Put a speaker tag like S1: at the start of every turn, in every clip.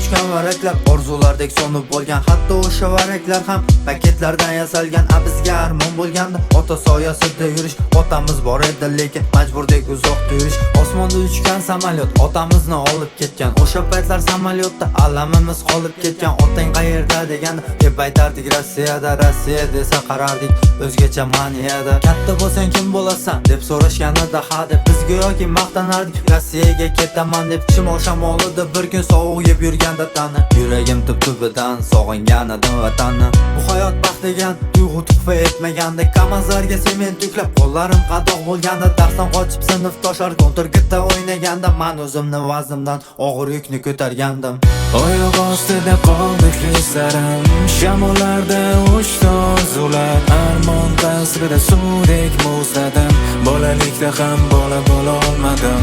S1: uchgan varaklar orzulardek so'nib bo'lgan. Hatto o'sha varaklar ham paketlardan yasalgan. Bizga armon bo'lganda ota soyasida yurish. Otamiz bor edi lekin majburdek uzoqda yurish. Osmonda uchgan samolyot otamizni olib ketgan. O'sha paytlar samolyotda alamimiz qolib ketgan. Otang qayerda deganda deb aytardik Rossiyada. Rossiya desa qarardik o'zgacha ma'niyada. Katta bo'lsang kim bo'lasan deb so'rashganida ha deb biz go'yoki maqtanardik. Rossiyaga ketaman deb chimo shamolida bir kun sovuq yeb yurganda tani. Yuragim tubidan sog'ingan edim vatanni. Bu hayot baxt degan tuyg'u tuhfa etmaganda. Kamazlarga sement yuklab qo'llarim qadoq bo'lganda. Darsdan qochib sinfdoshlar kontrgitda o'ynaganda men o'zimni vaznimdan og'ir yukni ko'targandim.
S2: Oyoq ostida qoldi hislarim, shamollarda uchdi orzular. Armon tasviri suvdek muzladim, bolalikda ham bola bo'la olmadim.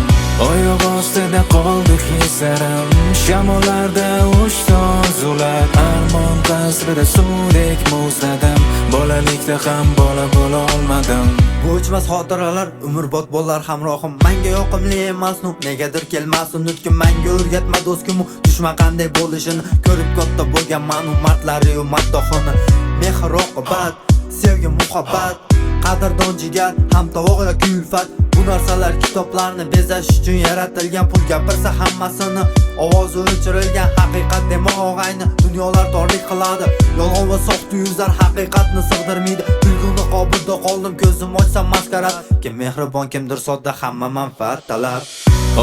S2: Oyoq ostida qoldi hislarim, shamollarda uchdi orzular. Armon tasviri suvdek muzladim, bolalikda ham bola bo'la olmadim.
S1: Bu o'chmas xotiralar umrbod bo'lar hamrohim. Menga yoqimli emasnu negadir kelmasin nutkim. Menga o'rgatma do'stkim dushman qanday bo'lishini. Ko'rib katta bo'lgan manu mardlari yu maddohini. Mehr oqibat, sevgi muhabbat, qadrdon jigar, ham tovoq yoki ulfat. Bu narsalar kitoblarni bezash uchun yaratilgan. Pul gapirsa hammasini ovozi o'chirilgan. Haqiqat dema og'ayni dunyolar torlik qiladi. Yolg'on va soxta yuzlar haqiqatni sig'dirmaydi. Kulguni qobulda qoldim ko'zim ochsam maskarat. Kim mehribon kimdir sodda hamma manfaat talab.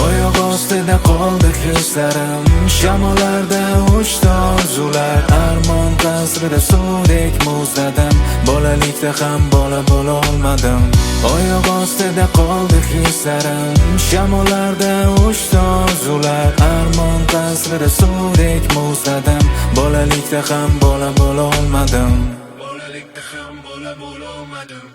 S2: Oyoq ostida qoldi hislarim, shamollarda uchdi orzular. Armon tasviri suvdek muzladim, bolalikda ham bola bo'la olmadim. Oyoq ostida qoldi hislarim, shamollarda uchdi orzular. Armon tasviri suvdek muzladim, bolalikda ham bola bo'la olmadim.
S3: Bolalikda ham bola bo'la olmadim.